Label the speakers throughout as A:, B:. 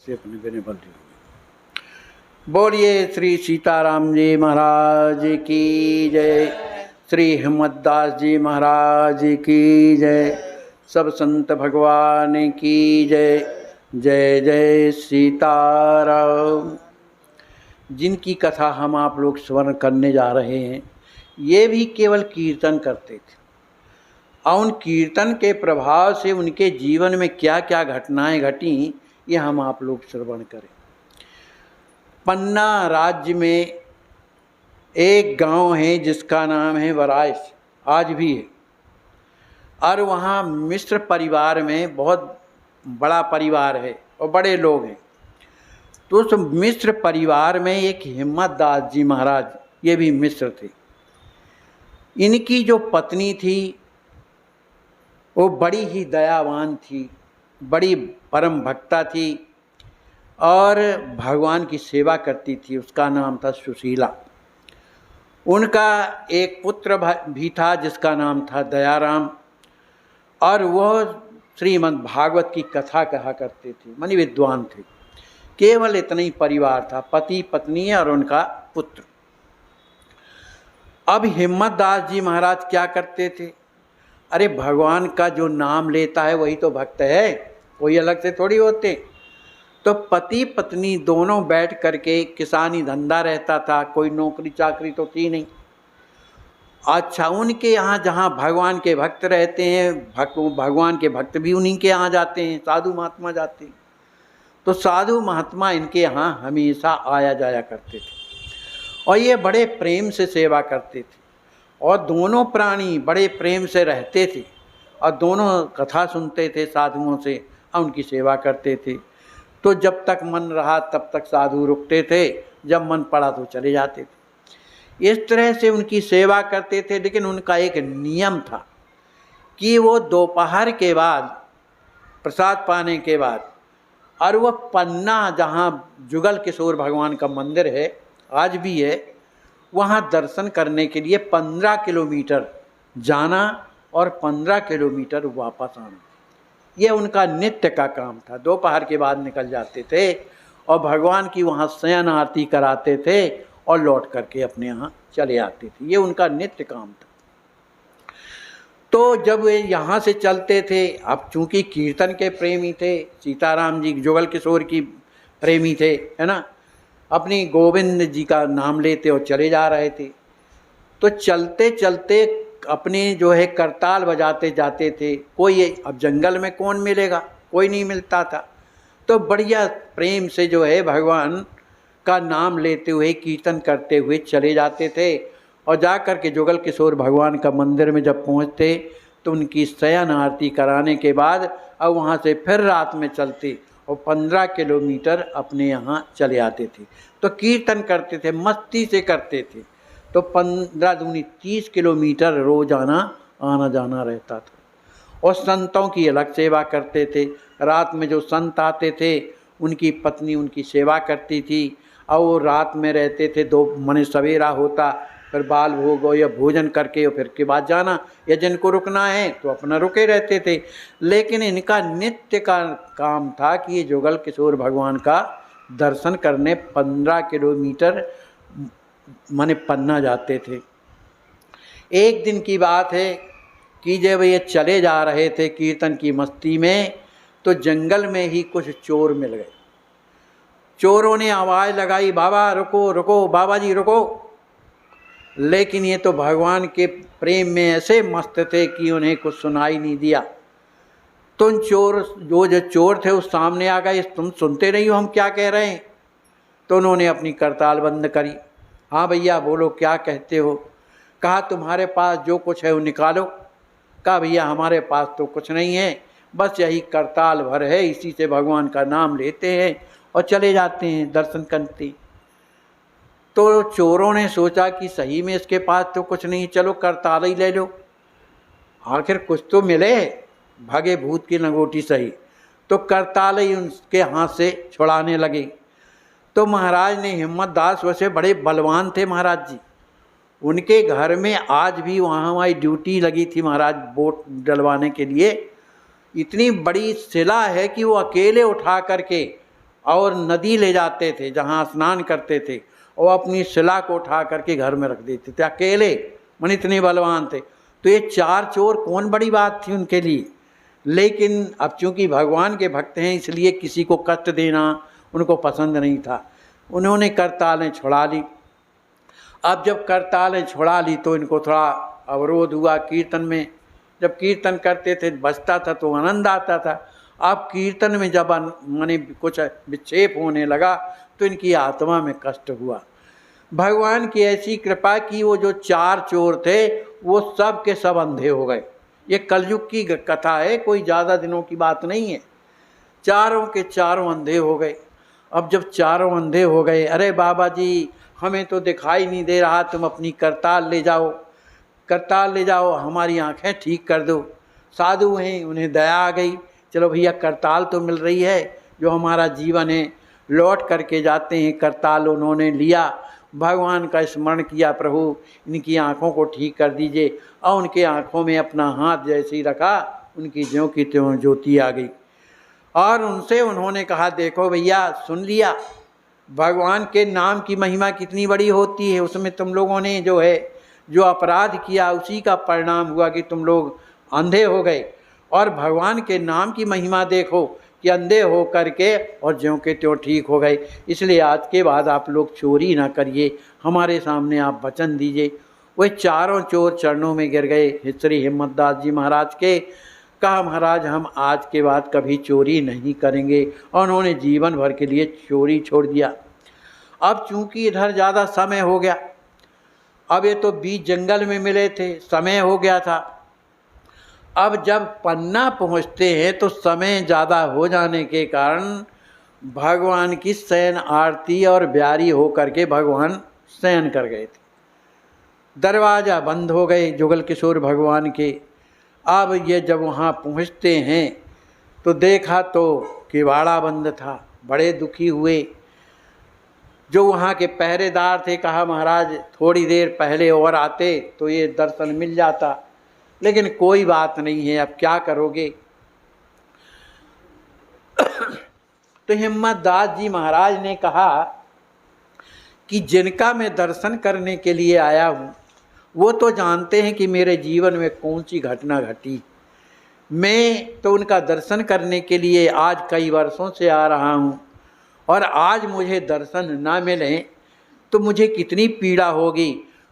A: से अपने बिने बल बोलिए श्री सीताराम जी महाराज की जय, श्री हिम्मतदास जी महाराज की जय, सब संत भगवान की जय। जय जय सीताराम। जिनकी कथा हम आप लोग स्मरण करने जा रहे हैं, ये भी केवल कीर्तन करते थे और उन कीर्तन के प्रभाव से उनके जीवन में क्या क्या घटनाएं घटी, ये हम आप लोग श्रवण करें। पन्ना राज्य में एक गांव है जिसका नाम है वराइस, आज भी है। और वहाँ मिश्र परिवार में बहुत बड़ा परिवार है और बड़े लोग हैं। तो उस मिश्र परिवार में एक हिम्मतदास जी महाराज, ये भी मिश्र थे। इनकी जो पत्नी थी वो बड़ी ही दयावान थी, बड़ी परम भक्ता थी और भगवान की सेवा करती थी। उसका नाम था सुशीला। उनका एक पुत्र भी था जिसका नाम था दयाराम, और वह श्रीमद् भागवत की कथा कहा करते थे, मानी विद्वान थे। केवल इतना ही परिवार था, पति पत्नी और उनका पुत्र। अब हिम्मतदास जी महाराज क्या करते थे, अरे भगवान का जो नाम लेता है वही तो भक्त है, कोई अलग से थोड़ी होते। तो पति पत्नी दोनों बैठ करके किसानी धंधा रहता था, कोई नौकरी चाकरी तो थी नहीं। अच्छा, उनके यहाँ जहाँ भगवान के भक्त रहते हैं, भगवान के भक्त भी उन्हीं के यहाँ जाते हैं, साधु महात्मा जाते हैं। तो साधु महात्मा इनके यहाँ हमेशा आया जाया करते थे और ये बड़े प्रेम से सेवा करते थे और दोनों प्राणी बड़े प्रेम से रहते थे और दोनों कथा सुनते थे साधुओं से और उनकी सेवा करते थे। तो जब तक मन रहा तब तक साधु रुकते थे, जब मन पड़ा तो चले जाते थे। इस तरह से उनकी सेवा करते थे। लेकिन उनका एक नियम था कि वो दोपहर के बाद, प्रसाद पाने के बाद, और वह पन्ना जहाँ जुगल किशोर भगवान का मंदिर है, आज भी है, वहाँ दर्शन करने के लिए 15 किलोमीटर जाना और 15 किलोमीटर वापस आना, ये उनका नित्य का काम था। दोपहर के बाद निकल जाते थे और भगवान की वहाँ शयन आरती कराते थे और लौट करके अपने यहाँ चले आते थे। ये उनका नित्य काम था। तो जब वे यहाँ से चलते थे, अब चूँकि कीर्तन के प्रेमी थे, सीताराम जी जुगल किशोर की प्रेमी थे, है ना, अपनी गोविंद जी का नाम लेते और चले जा रहे थे। तो चलते चलते अपने जो है करताल बजाते जाते थे। कोई, अब जंगल में कौन मिलेगा, कोई नहीं मिलता था। तो बढ़िया प्रेम से जो है भगवान का नाम लेते हुए कीर्तन करते हुए चले जाते थे और जा कर के जुगल किशोर भगवान का मंदिर में जब पहुँचते तो उनकी शयन आरती कराने के बाद अब वहाँ से फिर रात में चलते और 15 किलोमीटर अपने यहाँ चले आते थे। तो कीर्तन करते थे, मस्ती से करते थे। तो 15 दूनी 30 किलोमीटर रोजाना आना जाना रहता था। और संतों की अलग सेवा करते थे। रात में जो संत आते थे उनकी पत्नी उनकी सेवा करती थी और वो रात में रहते थे। दो मने सवेरा होता, फिर बाल भोग या भोजन करके और फिर के बाद जाना, या जिनको रुकना है तो अपना रुके रहते थे। लेकिन इनका नित्य का काम था कि ये जुगल किशोर भगवान का दर्शन करने 15 किलोमीटर माने पन्ना जाते थे। एक दिन की बात है कि जब ये चले जा रहे थे कीर्तन की मस्ती में, तो जंगल में ही कुछ चोर मिल गए। चोरों ने आवाज़ लगाई, बाबा रुको रुको, बाबा जी रुको। लेकिन ये तो भगवान के प्रेम में ऐसे मस्त थे कि उन्हें कुछ सुनाई नहीं दिया। तो उन जो चोर थे उस सामने आ गए, तुम सुनते नहीं हो हम क्या कह रहे हैं? तो उन्होंने अपनी करताल बंद करी। हाँ भैया बोलो क्या कहते हो? कहा तुम्हारे पास जो कुछ है वो निकालो। कहा भैया हमारे पास तो कुछ नहीं है, बस यही करताल भर है, इसी से भगवान का नाम लेते हैं और चले जाते हैं दर्शन करते। तो चोरों ने सोचा कि सही में इसके पास तो कुछ नहीं, चलो करताल ही ले लो, आखिर कुछ तो मिले, भागे भूत की लंगोटी सही। तो करताल ही उनके हाथ से छुड़ाने लगे। तो महाराज ने, हिम्मतदास वैसे बड़े बलवान थे महाराज जी, उनके घर में आज भी वहाँ हमारी ड्यूटी लगी थी महाराज बोट डलवाने के लिए। इतनी बड़ी शिला है कि वो अकेले उठा करके और नदी ले जाते थे जहाँ स्नान करते थे, और अपनी शिला को उठा करके घर में रख देते थे अकेले, मन इतने बलवान थे। तो ये 4 चोर कौन बड़ी बात थी उनके लिए। लेकिन अब चूंकि भगवान के भक्त हैं इसलिए किसी को कष्ट देना उनको पसंद नहीं था। उन्होंने करतालें छुड़ा ली। अब जब करतालें छुड़ा ली तो इनको थोड़ा अवरोध हुआ कीर्तन में। जब कीर्तन करते थे बजता था तो आनंद आता था। अब कीर्तन में जब माने कुछ विक्षेप होने लगा तो इनकी आत्मा में कष्ट हुआ। भगवान की ऐसी कृपा की वो जो 4 चोर थे वो सब के सब अंधे हो गए। ये कलयुग की कथा है, कोई ज़्यादा दिनों की बात नहीं है। चारों के चारों अंधे हो गए। अब जब चारों अंधे हो गए, अरे बाबा जी हमें तो दिखाई नहीं दे रहा, तुम अपनी करताल ले जाओ, करताल ले जाओ, हमारी आंखें ठीक कर दो। साधु हैं, उन्हें दया आ गई, चलो भैया करताल तो मिल रही है, जो हमारा जीवन है लौट करके जाते हैं। करताल उन्होंने लिया, भगवान का स्मरण किया, प्रभु इनकी आंखों को ठीक कर दीजिए। और उनके आंखों में अपना हाथ जैसे ही रखा, उनकी ज्यों की त्यों ज्योति आ गई। और उनसे उन्होंने कहा देखो भैया सुन लिया, भगवान के नाम की महिमा कितनी बड़ी होती है। उसमें तुम लोगों ने जो है जो अपराध किया उसी का परिणाम हुआ कि तुम लोग अंधे हो गए। और भगवान के नाम की महिमा देखो कि अंधे हो करके और ज्यों के त्यों ठीक हो गए। इसलिए आज के बाद आप लोग चोरी ना करिए, हमारे सामने आप वचन दीजिए। वह चारों चोर चरणों में गिर गए श्री हिम्मतदास जी महाराज के। कहा महाराज हम आज के बाद कभी चोरी नहीं करेंगे, और उन्होंने जीवन भर के लिए चोरी छोड़ दिया। अब चूंकि इधर ज़्यादा समय हो गया, अब ये तो बीच जंगल में मिले थे, समय हो गया था। अब जब पन्ना पहुँचते हैं तो समय ज़्यादा हो जाने के कारण भगवान की शयन आरती और ब्यारी हो करके भगवान शयन कर गए थे। दरवाज़ा बंद हो गए जुगल किशोर भगवान के। अब ये जब वहाँ पहुँचते हैं तो देखा तो किवाड़ा बंद था। बड़े दुखी हुए। जो वहाँ के पहरेदार थे कहा महाराज थोड़ी देर पहले और आते तो ये दर्शन मिल जाता, लेकिन कोई बात नहीं है, अब क्या करोगे। तो हिम्मतदास जी महाराज ने कहा कि जिनका मैं दर्शन करने के लिए आया हूँ वो तो जानते हैं कि मेरे जीवन में कौन सी घटना घटी। मैं तो उनका दर्शन करने के लिए आज कई वर्षों से आ रहा हूँ, और आज मुझे दर्शन ना मिले तो मुझे कितनी पीड़ा होगी।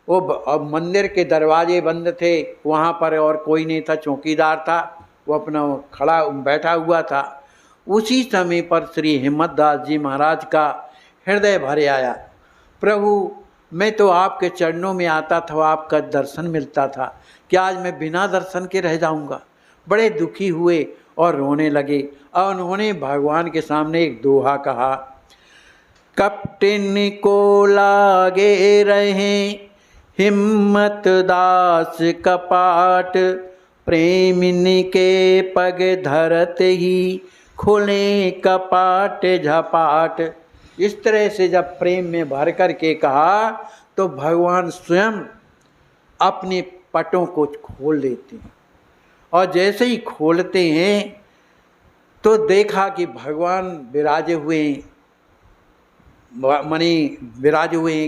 A: वो अब मंदिर के दरवाजे बंद थे, वहाँ पर और कोई नहीं था, चौकीदार था, वो अपना खड़ा बैठा हुआ था। उसी समय पर श्री हिम्मतदास जी महाराज का हृदय भरे आया, प्रभु मैं तो आपके चरणों में आता था, आपका दर्शन मिलता था, क्या आज मैं बिना दर्शन के रह जाऊंगा। बड़े दुखी हुए और रोने लगे। और उन्होंने भगवान के सामने एक दोहा कहा, कपटिन को लागे रहे हिम्मत दास कपाट, प्रेमिन के पग धरत ही खुले कपाट झपाट। इस तरह से जब प्रेम में भर कर के कहा तो भगवान स्वयं अपने पटों को खोल देते हैं। और जैसे ही खोलते हैं तो देखा कि भगवान विराजे हुए विराजे हुए।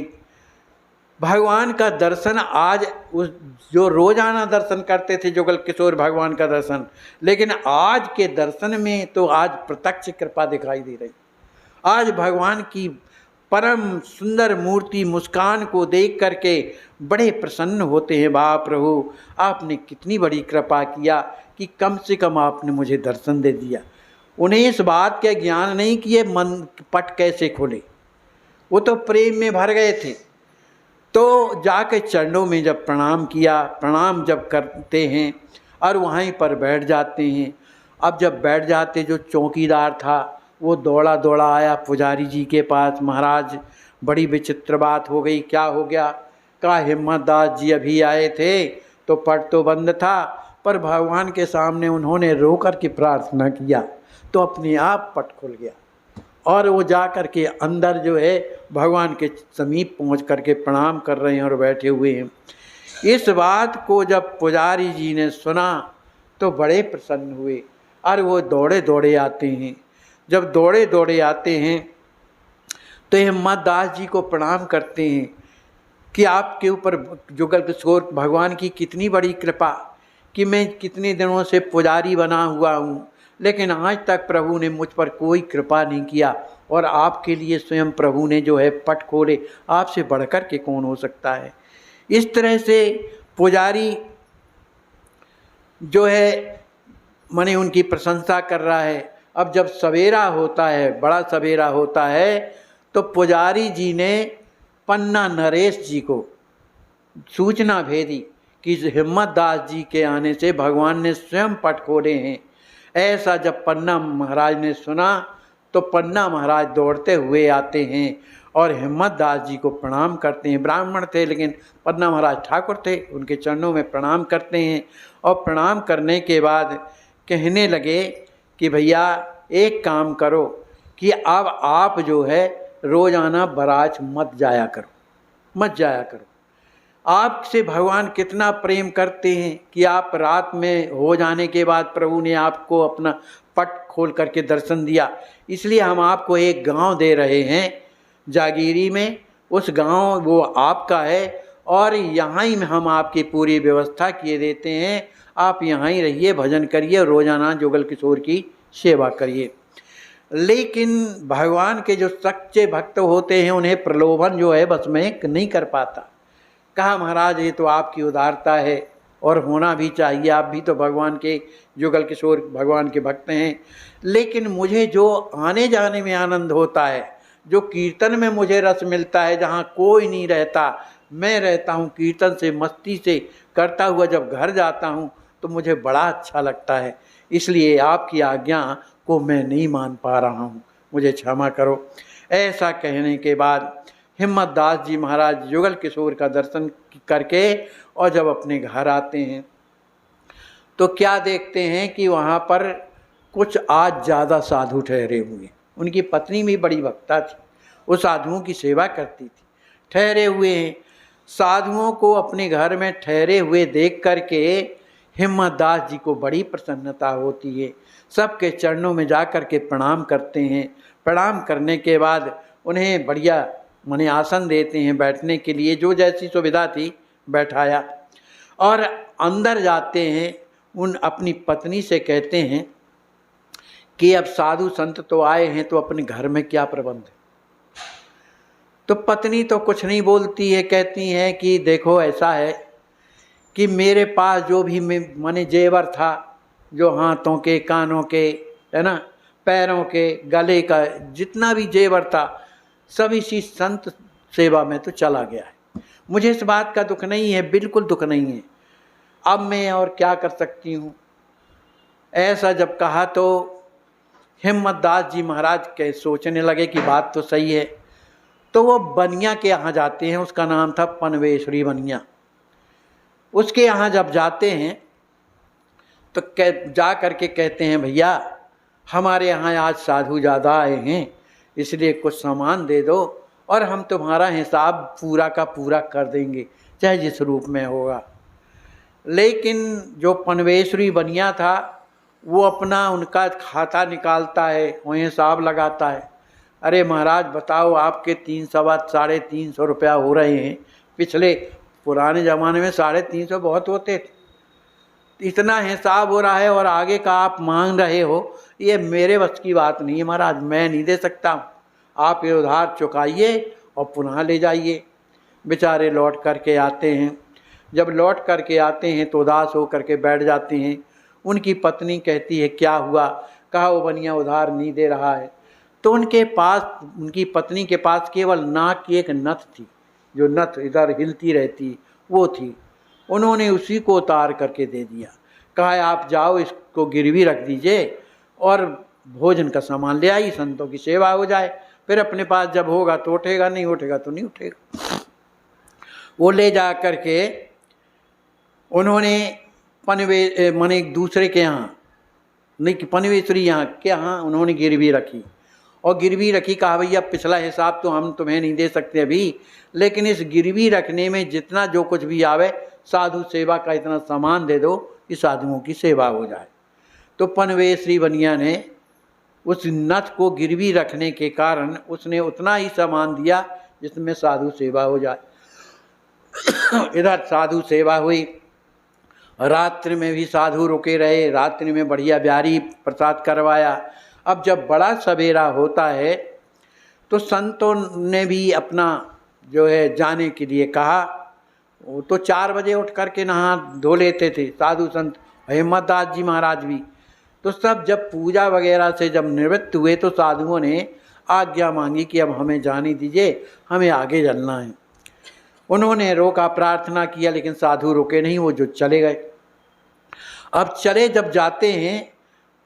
A: भगवान का दर्शन आज उस जो रोजाना दर्शन करते थे जुगल किशोर भगवान का दर्शन, लेकिन आज के दर्शन में तो आज प्रत्यक्ष कृपा दिखाई दे रही। आज भगवान की परम सुंदर मूर्ति मुस्कान को देख करके बड़े प्रसन्न होते हैं। वाह प्रभु आपने कितनी बड़ी कृपा किया कि कम से कम आपने मुझे दर्शन दे दिया। उन्हें इस बात का ज्ञान नहीं कि ये मन पट कैसे खोले, वो तो प्रेम में भर गए थे। तो जाके चरणों में जब प्रणाम किया, प्रणाम जब करते हैं और वहीं पर बैठ जाते हैं। अब जब बैठ जाते जो चौकीदार था वो दौड़ा दौड़ा आया पुजारी जी के पास, महाराज बड़ी विचित्र बात हो गई, क्या हो गया। कहा हिम्मतदास जी अभी आए थे तो पट तो बंद था, पर भगवान के सामने उन्होंने रो कर के प्रार्थना किया तो अपने आप पट खुल गया। और वो जा कर के अंदर जो है भगवान के समीप पहुंच कर के प्रणाम कर रहे हैं और बैठे हुए हैं। इस बात को जब पुजारी जी ने सुना तो बड़े प्रसन्न हुए और वो दौड़े दौड़े आते हैं। जब दौड़े दौड़े आते हैं तो हिम्मत दास जी को प्रणाम करते हैं कि आपके ऊपर जुगल किशोर भगवान की कितनी बड़ी कृपा कि मैं कितने दिनों से पुजारी बना हुआ हूँ, लेकिन आज तक प्रभु ने मुझ पर कोई कृपा नहीं किया, और आपके लिए स्वयं प्रभु ने जो है पट खोले, आपसे बढ़कर के कौन हो सकता है। इस तरह से पुजारी जो है माने उनकी प्रशंसा कर रहा है। अब जब सवेरा होता है, बड़ा सवेरा होता है, तो पुजारी जी ने पन्ना नरेश जी को सूचना भेजी कि हिम्मत दास जी के आने से भगवान ने स्वयं पट खोले हैं। ऐसा जब पन्ना महाराज ने सुना तो पन्ना महाराज दौड़ते हुए आते हैं और हिम्मत दास जी को प्रणाम करते हैं। ब्राह्मण थे लेकिन पन्ना महाराज ठाकुर थे, उनके चरणों में प्रणाम करते हैं और प्रणाम करने के बाद कहने लगे कि भैया एक काम करो कि अब आप जो है रोज़ाना बरात मत जाया करो। आपसे भगवान कितना प्रेम करते हैं कि आप रात में हो जाने के बाद प्रभु ने आपको अपना पट खोल करके दर्शन दिया, इसलिए हम आपको एक गांव दे रहे हैं जागीरी में। उस गांव वो आपका है और यहाँ ही हम आपकी पूरी व्यवस्था किए देते हैं। आप यहाँ ही रहिए, भजन करिए, रोज़ाना जुगल किशोर की सेवा करिए। लेकिन भगवान के जो सच्चे भक्त होते हैं उन्हें प्रलोभन जो है बस में नहीं कर पाता। कहा महाराज ये तो आपकी उदारता है और होना भी चाहिए, आप भी तो भगवान के जुगल किशोर भगवान के भक्त हैं, लेकिन मुझे जो आने जाने में आनंद होता है, जो कीर्तन में मुझे रस मिलता है, जहाँ कोई नहीं रहता, मैं रहता हूँ कीर्तन से मस्ती से करता हुआ जब घर जाता हूँ तो मुझे बड़ा अच्छा लगता है। इसलिए आपकी आज्ञा को मैं नहीं मान पा रहा हूँ, मुझे क्षमा करो। ऐसा कहने के बाद हिम्मत दास जी महाराज जुगल किशोर का दर्शन करके और जब अपने घर आते हैं तो क्या देखते हैं कि वहाँ पर कुछ आज ज़्यादा साधु ठहरे हुए। उनकी पत्नी भी बड़ी वक्ता थी, वो साधुओं की सेवा करती थी। ठहरे हुए हैं, साधुओं को अपने घर में ठहरे हुए देख करके हिम्मत दास जी को बड़ी प्रसन्नता होती है। सबके चरणों में जा कर के प्रणाम करते हैं। प्रणाम करने के बाद उन्हें बढ़िया माने आसन देते हैं बैठने के लिए, जो जैसी सुविधा थी बैठाया, और अंदर जाते हैं। उन अपनी पत्नी से कहते हैं कि अब साधु संत तो आए हैं तो अपने घर में क्या प्रबंध है। तो पत्नी तो कुछ नहीं बोलती है, कहती हैं कि देखो ऐसा है कि मेरे पास जो भी माने जेवर था, जो हाथों के, कानों के, है ना, पैरों के, गले का जितना भी जेवर था सब इसी संत सेवा में तो चला गया है। मुझे इस बात का दुख नहीं है, बिल्कुल दुख नहीं है। अब मैं और क्या कर सकती हूँ। ऐसा जब कहा तो हिम्मत दास जी महाराज के सोचने लगे कि बात तो सही है। तो वो बनिया के यहाँ जाते हैं, उसका नाम था पनवेश्वरी बनिया। उसके यहाँ जब जाते हैं तो जा करके कहते हैं भैया हमारे यहाँ आज साधु ज़्यादा आए हैं, इसलिए कुछ सामान दे दो और हम तुम्हारा हिसाब पूरा का पूरा कर देंगे, चाहे जिस रूप में होगा। लेकिन जो पनवेश्वरी बनिया था वो अपना उनका खाता निकालता है, वहीं हिसाब लगाता है। अरे महाराज बताओ, आपके 300-350 रुपया हो रहे हैं। पिछले पुराने ज़माने में 350 बहुत होते थे। इतना हिसाब हो रहा है और आगे का आप मांग रहे हो, ये मेरे बस की बात नहीं है महाराज, मैं नहीं दे सकता हूँ। आप ये उधार चुकाइए और पुनः ले जाइए। बेचारे लौट करके आते हैं। जब लौट करके आते हैं तो उदास हो करके बैठ जाते हैं। उनकी पत्नी कहती है क्या हुआ। कहा वो बनिया उधार नहीं दे रहा है। तो उनके पास, उनकी पत्नी के पास केवल नाक की एक नथ थी, जो नथ इधर हिलती रहती वो थी। उन्होंने उसी को उतार करके दे दिया। कहा आप जाओ इसको गिरवी रख दीजिए और भोजन का सामान ले आई, संतों की सेवा हो जाए, फिर अपने पास जब होगा तो उठेगा, नहीं उठेगा तो नहीं उठेगा। वो ले जा करके उन्होंने माने एक दूसरे के यहाँ नहीं कि पनवेश्वरी यहाँ के यहाँ उन्होंने गिरवी रखी और गिरवी रखी। कहा भैया पिछला हिसाब तो हम तुम्हें नहीं दे सकते अभी, लेकिन इस गिरवी रखने में जितना जो कुछ भी आवे साधु सेवा का इतना सामान दे दो कि साधुओं की सेवा हो जाए। तो पनवेश्वरी बनिया ने उस नथ को गिरवी रखने के कारण उसने उतना ही सामान दिया जिसमें साधु सेवा हो जाए। इधर साधु सेवा हुई, रात्रि में भी साधु रुके रहे, रात्रि में बढ़िया ब्यारी प्रसाद करवाया। अब जब बड़ा सवेरा होता है तो संतों ने भी अपना जो है जाने के लिए कहा। वो तो 4 बजे उठ करके नहा धो लेते थे साधु संत, हिम्मतदास जी महाराज भी। तो सब जब पूजा वगैरह से जब निवृत्त हुए तो साधुओं ने आज्ञा मांगी कि अब हमें जाने दीजिए, हमें आगे चलना है। उन्होंने रोका, प्रार्थना किया, लेकिन साधु रुके नहीं, वो जो चले गए। अब चले जब जाते हैं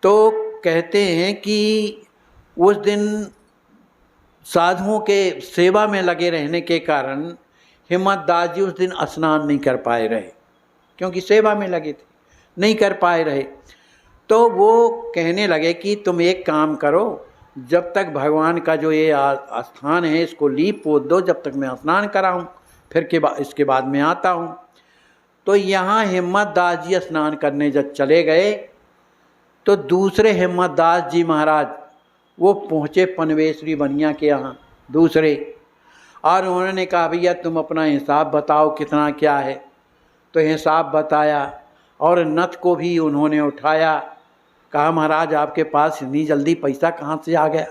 A: तो कहते हैं कि उस दिन साधुओं के सेवा में लगे रहने के कारण हिम्मतदास जी उस दिन स्नान नहीं कर पाए रहे, क्योंकि सेवा में लगे थे, नहीं कर पाए रहे। तो वो कहने लगे कि तुम एक काम करो, जब तक भगवान का जो ये स्थान है इसको लीप पोत दो, जब तक मैं स्नान कराऊं, फिर इसके बाद में आता हूँ। तो यहाँ हिम्मतदास जी स्नान करने जब चले गए तो दूसरे हिम्मतदास जी महाराज वो पहुँचे पनवेश्वरी बनिया के यहाँ दूसरे, और उन्होंने कहा भैया तुम अपना हिसाब बताओ कितना क्या है। तो हिसाब बताया और नथ को भी उन्होंने उठाया। कहा महाराज आपके पास इतनी जल्दी पैसा कहाँ से आ गया,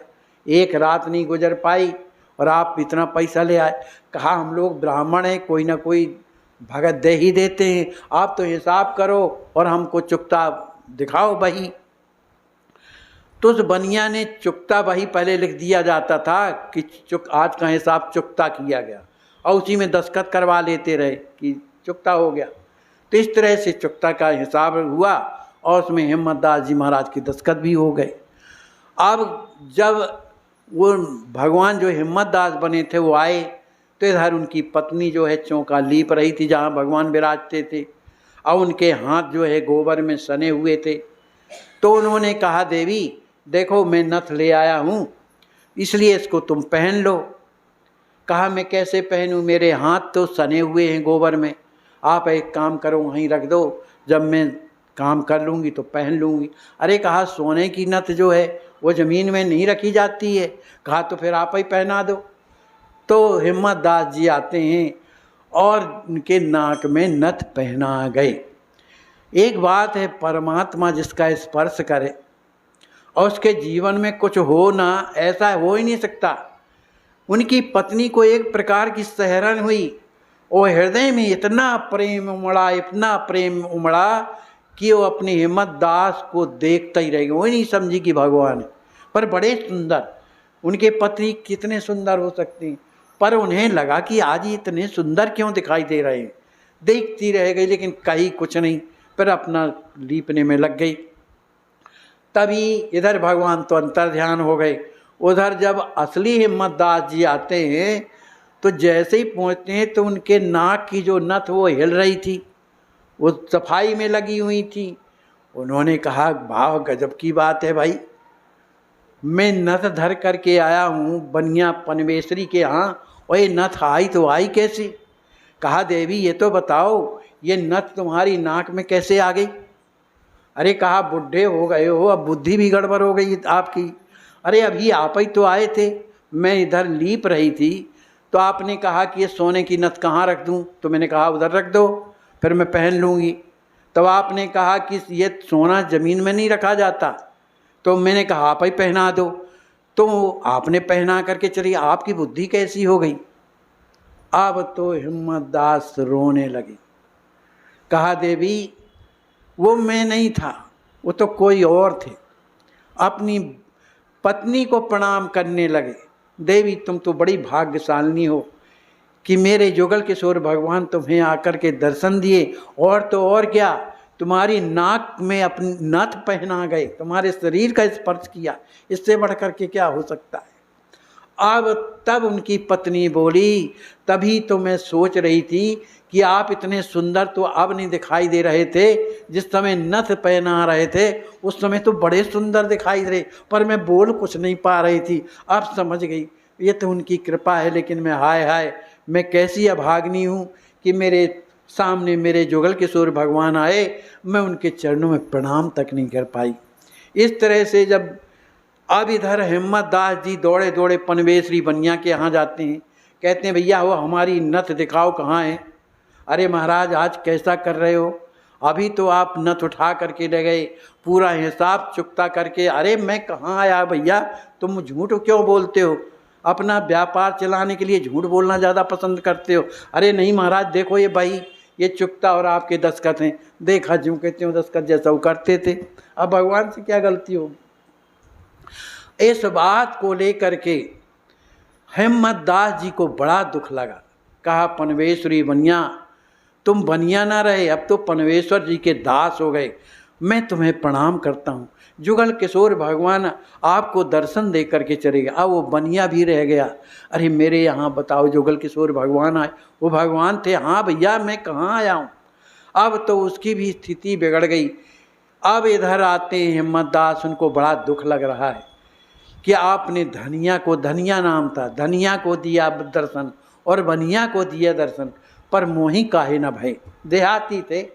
A: एक रात नहीं गुजर पाई और आप इतना पैसा ले आए। कहा हम लोग ब्राह्मण हैं, कोई ना कोई भगत दे ही देते हैं, आप तो हिसाब करो और हमको चुकता दिखाओ बही। तो उस बनिया ने चुकता बही पहले लिख दिया जाता था कि आज का हिसाब चुकता किया गया, और उसी में दस्तखत करवा लेते रहे कि चुकता हो गया। तो इस तरह से चुकता का हिसाब हुआ और उसमें हिम्मतदास जी महाराज की दस्तखत भी हो गए। अब जब वो भगवान जो हिम्मतदास बने थे वो आए तो इधर उनकी पत्नी जो है चौका लीप रही थी जहाँ भगवान विराजते थे, और उनके हाथ जो है गोबर में सने हुए थे। तो उन्होंने कहा देवी देखो मैं नथ ले आया हूँ, इसलिए इसको तुम पहन लो। कहा मैं कैसे पहनूँ, मेरे हाथ तो सने हुए हैं गोबर में, आप एक काम करो वहीं रख दो, जब मैं काम कर लूँगी तो पहन लूँगी। अरे कहा सोने की नथ जो है वो ज़मीन में नहीं रखी जाती है। कहा तो फिर आप ही पहना दो। तो हिम्मतदास जी आते हैं और उनके नाक में नथ पहना गए। एक बात है, परमात्मा जिसका स्पर्श करे और उसके जीवन में कुछ हो ना, ऐसा हो ही नहीं सकता। उनकी पत्नी को एक प्रकार की सहरन हुई और हृदय में इतना प्रेम उमड़ा, इतना प्रेम उमड़ा कि वो अपनी हिम्मतदास को देखता ही रह गया। वो नहीं समझी कि भगवान है, पर बड़े सुंदर उनके पति कितने सुंदर हो सकते हैं, पर उन्हें लगा कि आज ही इतने सुंदर क्यों दिखाई दे रहे हैं। देखती रह गई लेकिन कहीं कुछ नहीं, फिर अपना लीपने में लग गई। तभी इधर भगवान तो अंतर्ध्यान हो गए। उधर जब असली हिम्मतदास जी आते हैं तो जैसे ही पहुँचते हैं तो उनके नाक की जो नथ वो हिल रही थी, वो सफाई में लगी हुई थी। उन्होंने कहा वाह गजब की बात है भाई, मैं नथ धर करके आया हूँ बनिया पनवेश्वरी के यहाँ और ये नथ आई तो आई कैसे। कहा देवी ये तो बताओ ये नथ तुम्हारी नाक में कैसे आ गई। अरे कहा बुढ़े हो गए हो, अब बुद्धि भी गड़बड़ हो गई आपकी। अरे अभी आप ही तो आए थे, मैं इधर लीप रही थी तो आपने कहा कि ये सोने की नथ कहाँ रख दूँ, तो मैंने कहा उधर रख दो फिर मैं पहन लूँगी। तब आपने कहा कि ये सोना ज़मीन में नहीं रखा जाता, तो मैंने कहा आप ही पहना दो, तो आपने पहना करके चली। आपकी बुद्धि कैसी हो गई। अब तो हिम्मतदास रोने लगी। कहा देवी वो मैं नहीं था, वो तो कोई और थे। अपनी पत्नी को प्रणाम करने लगे। देवी तुम तो बड़ी भाग्यशालिनी हो कि मेरे जुगल किशोर भगवान तुम्हें आकर के दर्शन दिए, और तो और क्या तुम्हारी नाक में अपनी नथ पहना गए, तुम्हारे शरीर का स्पर्श किया, इससे बढ़ करके क्या हो सकता है। अब तब उनकी पत्नी बोली तभी तो मैं सोच रही थी कि आप इतने सुंदर तो अब नहीं दिखाई दे रहे थे, जिस समय नथ पहना रहे थे उस समय तो बड़े सुंदर दिखाई दे रहे, पर मैं बोल कुछ नहीं पा रही थी। अब समझ गई ये तो उनकी कृपा है, लेकिन मैं हाय हाय मैं कैसी अभाग्नी हूँ कि मेरे सामने मेरे जुगल किशोर भगवान आए, मैं उनके चरणों में प्रणाम तक नहीं कर पाई। इस तरह से जब अब इधर हिम्मत दास जी दौड़े दौड़े पनवेश्वरी बनिया के यहाँ जाते हैं। कहते हैं भैया वो हमारी नथ दिखाओ कहाँ है। अरे महाराज आज कैसा कर रहे हो, अभी तो आप नथ उठा करके ले गए, पूरा हिसाब चुकता करके। अरे मैं कहाँ आया भैया, तुम झूठ क्यों बोलते हो, अपना व्यापार चलाने के लिए झूठ बोलना ज़्यादा पसंद करते हो। अरे नहीं महाराज देखो ये भाई ये चुकता और आपके दस्तखत हैं, देखा जो कहते हो दस्तखत जैसा वो करते थे। अब भगवान से क्या गलती होगी। इस बात को लेकर के हिम्मत दास जी को बड़ा दुख लगा। कहा पनवेश्वरी बनिया तुम बनिया ना रहे, अब तो पनवेश्वर जी के दास हो गए, मैं तुम्हें प्रणाम करता हूँ। जुगल किशोर भगवान आपको दर्शन दे करके चले गए, अब वो बनिया भी रह गया। अरे मेरे यहाँ बताओ जुगल किशोर भगवान आए, वो भगवान थे। हाँ भैया मैं कहाँ आया हूँ। अब तो उसकी भी स्थिति बिगड़ गई। अब इधर आते हैं हिम्मत दास, उनको बड़ा दुख लग रहा है कि आपने धनिया को, धनिया नाम था, धनिया को दिया दर्शन और बनिया को दिया दर्शन, पर मोही काहे न भय। देहाती थे,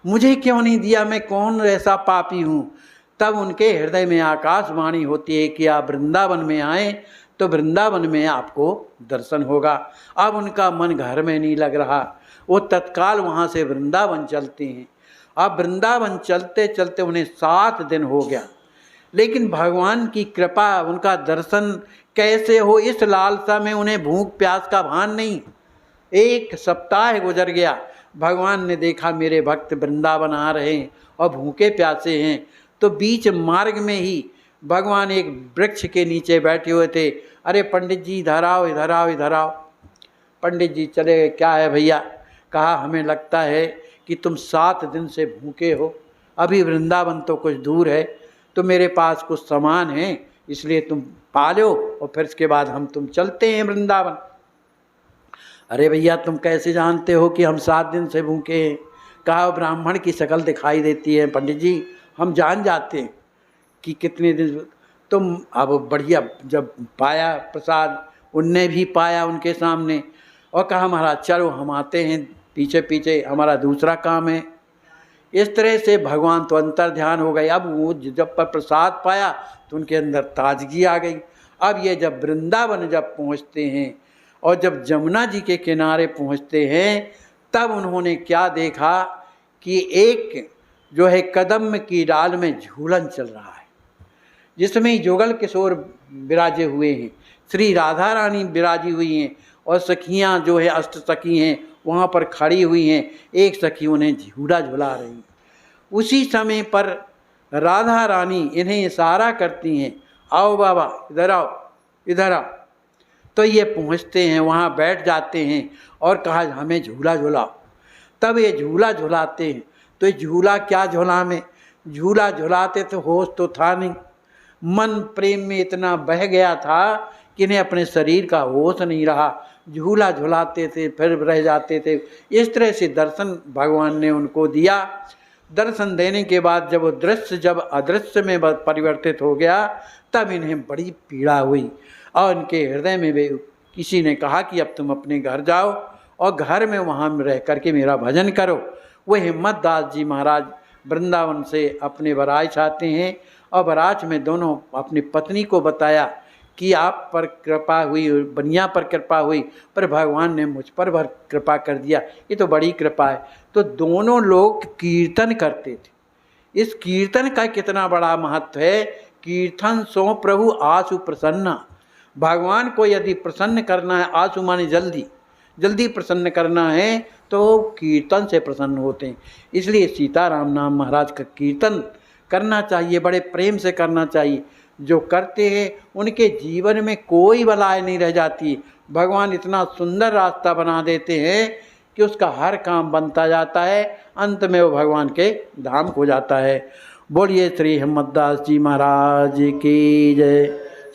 A: मुझे क्यों नहीं दिया, मैं कौन ऐसा पापी हूँ। तब उनके हृदय में आकाशवाणी होती है कि आप वृंदावन में आए तो वृंदावन में आपको दर्शन होगा। अब उनका मन घर में नहीं लग रहा, वो तत्काल वहाँ से वृंदावन चलते हैं। अब वृंदावन चलते चलते उन्हें 7 दिन हो गया, लेकिन भगवान की कृपा, उनका दर्शन कैसे हो इस लालसा में उन्हें भूख प्यास का भान नहीं। 1 सप्ताह गुजर गया, भगवान ने देखा मेरे भक्त वृंदावन आ रहे हैं और भूखे प्यासे हैं, तो बीच मार्ग में ही भगवान एक वृक्ष के नीचे बैठे हुए थे। अरे पंडित जी इधर आओ इधर आओ इधर आओ। पंडित जी चले गए। क्या है भैया। कहा हमें लगता है कि तुम 7 दिन से भूखे हो, अभी वृंदावन तो कुछ दूर है, तो मेरे पास कुछ सामान है, इसलिए तुम पा लो और फिर इसके बाद हम तुम चलते हैं वृंदावन। अरे भैया तुम कैसे जानते हो कि हम 7 दिन से भूखे हैं। कहा ब्राह्मण की शक्ल दिखाई देती है पंडित जी, हम जान जाते हैं कि कितने दिन। तुम अब बढ़िया जब पाया प्रसाद, उनने भी पाया उनके सामने, और कहा महाराज चलो हम आते हैं पीछे पीछे, हमारा दूसरा काम है। इस तरह से भगवान तो अंतर ध्यान हो गए। अब वो जब पर प्रसाद पाया तो उनके अंदर ताजगी आ गई। अब ये जब वृंदावन जब पहुँचते हैं और जब जमुना जी के किनारे पहुँचते हैं, तब उन्होंने क्या देखा कि एक जो है कदम की डाल में झूलन चल रहा है, जिसमें जुगल किशोर विराजे हुए हैं, श्री राधा रानी विराजी हुई हैं, और सखियाँ जो है 8 सखी हैं वहाँ पर खड़ी हुई हैं। एक सखी उन्हें झूला झुला रही है। उसी समय पर राधा रानी इन्हें इशारा करती हैं, आओ बाबा इधर आओ इधर आओ। तो ये पहुँचते हैं, वहाँ बैठ जाते हैं और कहा हमें झूला झुलाओ। तब ये झूला झुलाते हैं। तो ये झूला क्या झूला में झूला झुलाते तो होश तो था नहीं, मन प्रेम में इतना बह गया था कि इन्हें अपने शरीर का होश नहीं रहा। झूला झुलाते थे फिर रह जाते थे। इस तरह से दर्शन भगवान ने उनको दिया। दर्शन देने के बाद जब वो दृश्य जब अदृश्य में परिवर्तित हो गया, तब इन्हें बड़ी पीड़ा हुई और इनके हृदय में भी किसी ने कहा कि अब तुम अपने घर जाओ और घर में वहाँ रह करके मेरा भजन करो। वो हिम्मत दास जी महाराज वृंदावन से अपने बराज आते हैं और बराज में दोनों अपनी पत्नी को बताया कि आप पर कृपा हुई, बनिया पर कृपा हुई, पर भगवान ने मुझ पर भर कृपा कर दिया, ये तो बड़ी कृपा है। तो दोनों लोग कीर्तन करते थे। इस कीर्तन का कितना बड़ा महत्व है। कीर्तन सो प्रभु आसु प्रसन्ना। भगवान को यदि प्रसन्न करना है, आसु माने जल्दी जल्दी प्रसन्न करना है, तो कीर्तन से प्रसन्न होते हैं। इसलिए सीताराम नाम महाराज का कीर्तन करना चाहिए, बड़े प्रेम से करना चाहिए। जो करते हैं उनके जीवन में कोई बलाय नहीं रह जाती। भगवान इतना सुंदर रास्ता बना देते हैं कि उसका हर काम बनता जाता है, अंत में वो भगवान के धाम को जाता है। बोलिए श्री हिम्मतदास जी महाराज की जय,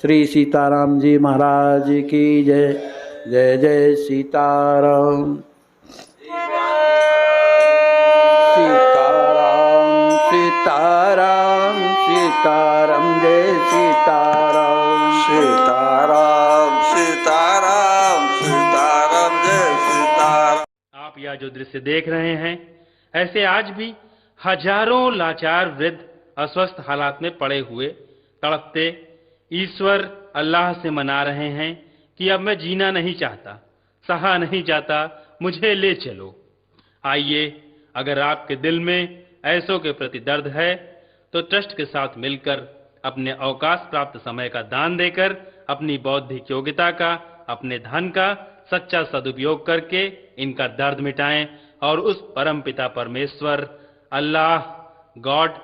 A: श्री सीताराम जी महाराज की जय। जय जय सीताराम सीताराम सीताराम सीताराम जय सीताराम
B: सीताराम सीताराम सीताराम जय सीताराम।
C: आप यह जो दृश्य देख रहे हैं, ऐसे आज भी हजारों लाचार वृद्ध अस्वस्थ हालात में पड़े हुए तड़पते ईश्वर अल्लाह से मना रहे हैं कि अब मैं जीना नहीं चाहता, सहा नहीं जाता, मुझे ले चलो। आइए, अगर आपके दिल में ऐसों के प्रति दर्द है तो ट्रस्ट के साथ मिलकर अपने अवकाश प्राप्त समय का दान देकर अपनी बौद्धिक योग्यता का, अपने धन का सच्चा सदुपयोग करके इनका दर्द मिटाएं और उस परम पिता परमेश्वर अल्लाह गॉड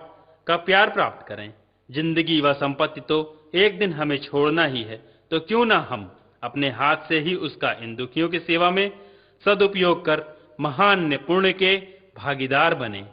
C: का प्यार प्राप्त करें। जिंदगी व संपत्ति तो एक दिन हमें छोड़ना ही है, तो क्यों ना हम अपने हाथ से ही उसका इन दुखियों की सेवा में सदुपयोग कर महान पुण्य के भागीदार बने।